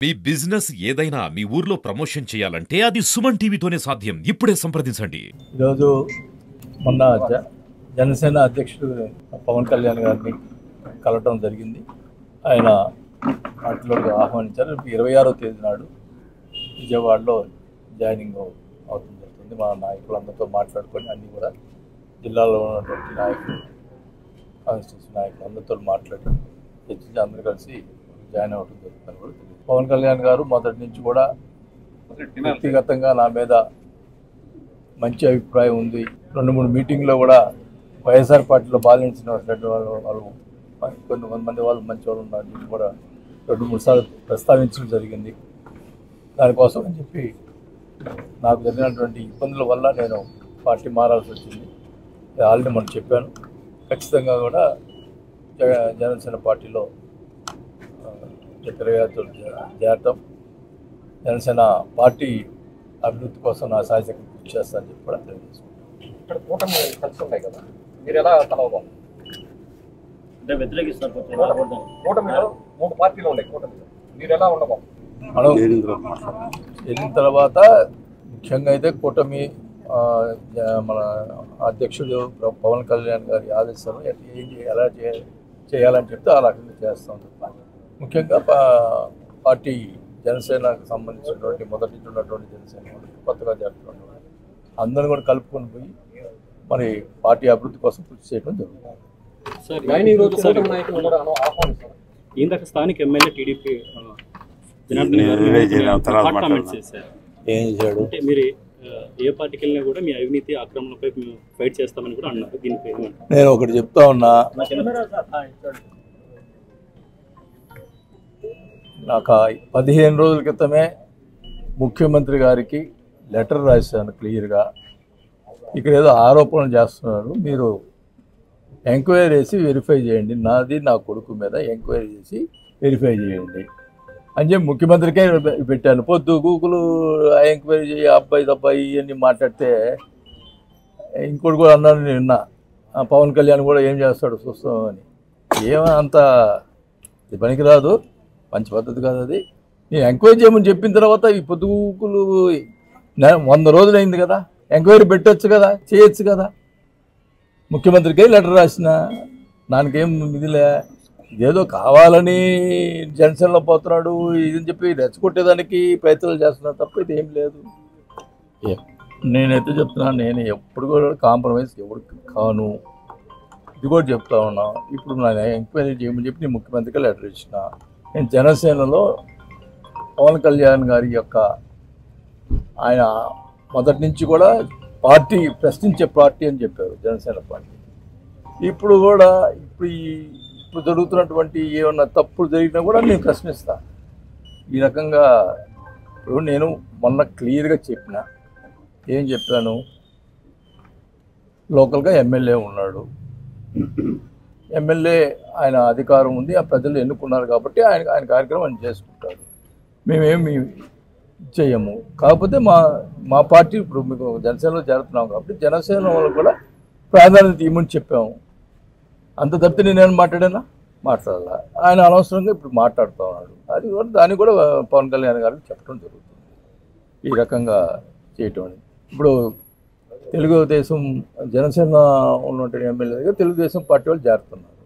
మీ business ఏదైనా మీ ఊర్లో promotion చేయాలంటే అది సుమన్ టీవీతోనే సాధ్యం. ఇప్పుడే సంప్రదించండి. ఈరోజు మొన్న జనసేన అధ్యక్షుడు పవన్ కళ్యాణ్ గారిని కలవటం జరిగింది. ఆయన పార్టీలోకి ఆహ్వానించారు. 26వ తేదీ నాడు విజయవాడలో జాయినింగ్ అవుతుంది జరుగుతుంది. మా నాయకులందరితో మాట్లాడుకొని అన్నీ కూడా జిల్లాలో ఉన్నటువంటి నాయకులు, కాన్స్టిట్యూషన్ నాయకులు అందరితో మాట్లాడి చర్చించి అందరూ కలిసి జాయిన్ అవ్వడం జరుగుతుంది కూడా తెలియదు. పవన్ కళ్యాణ్ గారు మొదటి నుంచి కూడా వ్యక్తిగతంగా నా మీద మంచి అభిప్రాయం ఉంది. 2-3 మీటింగ్లో కూడా వైఎస్ఆర్ పార్టీలో బాలించిన వాళ్ళు కొంతమంది వాళ్ళు మంచి వాళ్ళు ఉన్నారు కూడా 2-3 సార్లు ప్రస్తావించడం జరిగింది. దానికోసం అని చెప్పి నాకు జరిగినటువంటి ఇబ్బందుల వల్ల నేను పార్టీ మారాల్సి వచ్చింది. ఆల్రెడీ మనం చెప్పాను. ఖచ్చితంగా కూడా జనసేన పార్టీలో చేరటం, జనసేన పార్టీ అభివృద్ధి కోసం నా సాయశక్తి కృషి చేస్తానని చెప్పి కూడా తెలియజేసుకుంటాను. ఇక్కడ కూటమి కలిసి ఉంటాయి కదా, మీరు ఎలా కలవగలరు? అంటే వ్యతిరేకిస్తారు. కూటమిలో 3 పార్టీలు ఉన్నాయి. కూటమిలో మీరు ఎలా ఉండబో మనం వెళ్ళిన తర్వాత ముఖ్యంగా అయితే కూటమి మన అధ్యక్షుడు పవన్ కళ్యాణ్ గారి ఆదేశాలు ఎలా చేయాలని చెప్తే ఆ రకంగా చేస్తాం. ముఖ్యంగా పార్టీ జనసేనకు సంబంధించినటువంటి మొదటి నుంచి ఉన్నటువంటి జనసేన కొత్తగా జరుగుతున్నటువంటి అందరూ కూడా కలుపుకొని పోయి మరి పార్టీ అభివృద్ధి కోసం కృషి చేయడం జరుగుతుంది. ఇందాక స్థానిక ఎమ్మెల్యే టీడీపీ ఏం చేశాడు అంటే మీరు ఏ పార్టీకి వెళ్ళినా కూడా మీ అవినీతి ఆక్రమణపై మేము ఫైట్ చేస్తామని కూడా అన్నారు. దీనిపై నేను ఒకటి చెప్తా ఉన్నా. నాకు 15 రోజుల క్రితమే ముఖ్యమంత్రి గారికి లెటర్ రాశాను క్లియర్గా. ఇక్కడ ఏదో ఆరోపణలు చేస్తున్నారు, మీరు ఎంక్వైరీ చేసి వెరిఫై చేయండి, నాది నా కొడుకు మీద ఎంక్వైరీ చేసి వెరిఫై చేయండి అని చెప్పి ముఖ్యమంత్రికే పెట్టాను. పొద్దు గూగులు ఎంక్వైరీ చేయి, అబ్బాయి తబ్బాయి ఇవన్నీ మాట్లాడితే ఇంకోటి కూడా అన్నాను నిన్న, పవన్ కళ్యాణ్ కూడా ఏం చేస్తాడు చూస్తామని. ఏమంత పనికిరాదు, మంచి పద్ధతి కాదు అది. నేను ఎంక్వైరీ చేయమని చెప్పిన తర్వాత ఈ పొద్దుగూకులు 100 రోజులు అయింది కదా, ఎంక్వైరీ పెట్టచ్చు కదా, చేయొచ్చు కదా. ముఖ్యమంత్రికే లెటర్ రాసిన, దానికేం ఇదిలే, ఇదేదో కావాలని జనసేనలో పోతున్నాడు ఇదని చెప్పి రెచ్చగొట్టేదానికి ప్రయత్నాలు చేస్తున్నాడు తప్ప ఇది ఏం లేదు. నేనైతే చెప్తున్నాను, నేను ఎప్పుడు కూడా కాంప్రమైజ్ ఎవరికి కాను, ఇది కూడా చెప్తా ఉన్నా. ఇప్పుడు నా ఎంక్వైరీ చేయమని చెప్పి నేను ముఖ్యమంత్రికి లెటర్ ఇచ్చిన. నేను జనసేనలో పవన్ కళ్యాణ్ గారి యొక్క ఆయన మొదటి నుంచి కూడా పార్టీ ప్రశ్నించే పార్టీ అని చెప్పారు జనసేన పార్టీ. ఇప్పుడు కూడా ఇప్పుడు జరుగుతున్నటువంటి ఏమన్నా తప్పులు జరిగినా కూడా నేను ప్రశ్నిస్తాను. ఈ రకంగా ఇప్పుడు నేను మొన్న క్లియర్గా చెప్పిన, ఏం చెప్పాను, లోకల్గా ఎమ్మెల్యే ఉన్నాడు, ఎమ్మెల్యే ఆయన అధికారం ఉంది, ఆ ప్రజలు ఎన్నుకున్నారు కాబట్టి ఆయన కార్యక్రమం ఆయన చేసుకుంటారు, మేమేమి చేయము. కాకపోతే మా పార్టీ ఇప్పుడు మీకు జనసేనలో చేరుతున్నాం కాబట్టి జనసేన వాళ్ళకు కూడా ప్రాధాన్యత ఇవ్వమని చెప్పాము. అంత తప్పితే నేనేం మాట్లాడానా? మాట్లాడాల. ఆయన అనవసరంగా ఇప్పుడు మాట్లాడుతూ ఉన్నాడు. అది కూడా దాన్ని కూడా పవన్ కళ్యాణ్ గారికి చెప్పడం జరుగుతుంది. ఈ రకంగా చేయటం ఇప్పుడు తెలుగుదేశం జనసేన ఉన్నటువంటి ఎమ్మెల్యేగా తెలుగుదేశం పార్టీ వాళ్ళు చేరుతున్నారు.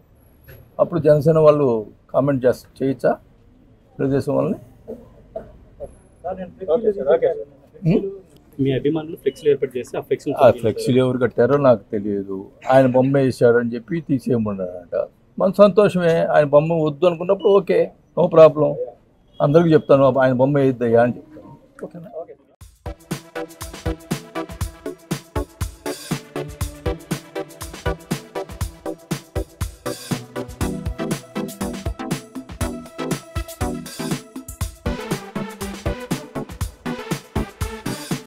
అప్పుడు జనసేన వాళ్ళు కామెంట్ చేయొచ్చా తెలుగుదేశం వాళ్ళని? మీ అభిమానులు ఫ్లెక్సీలు ఏర్పాటు చేసి ఆ ఫ్లెక్సీలు ఎవరు కట్టారో నాకు తెలియదు. ఆయన బొమ్మ వేసాడని చెప్పి తీసేయమన్నాడంట. మన సంతోషమే, ఆయన బొమ్మ వద్దు అనుకున్నప్పుడు ఓకే, నో ప్రాబ్లం, అందరికీ చెప్తాను ఆయన బొమ్మ వేయద్దయ్యా అని చెప్తాను. ఓకేనా?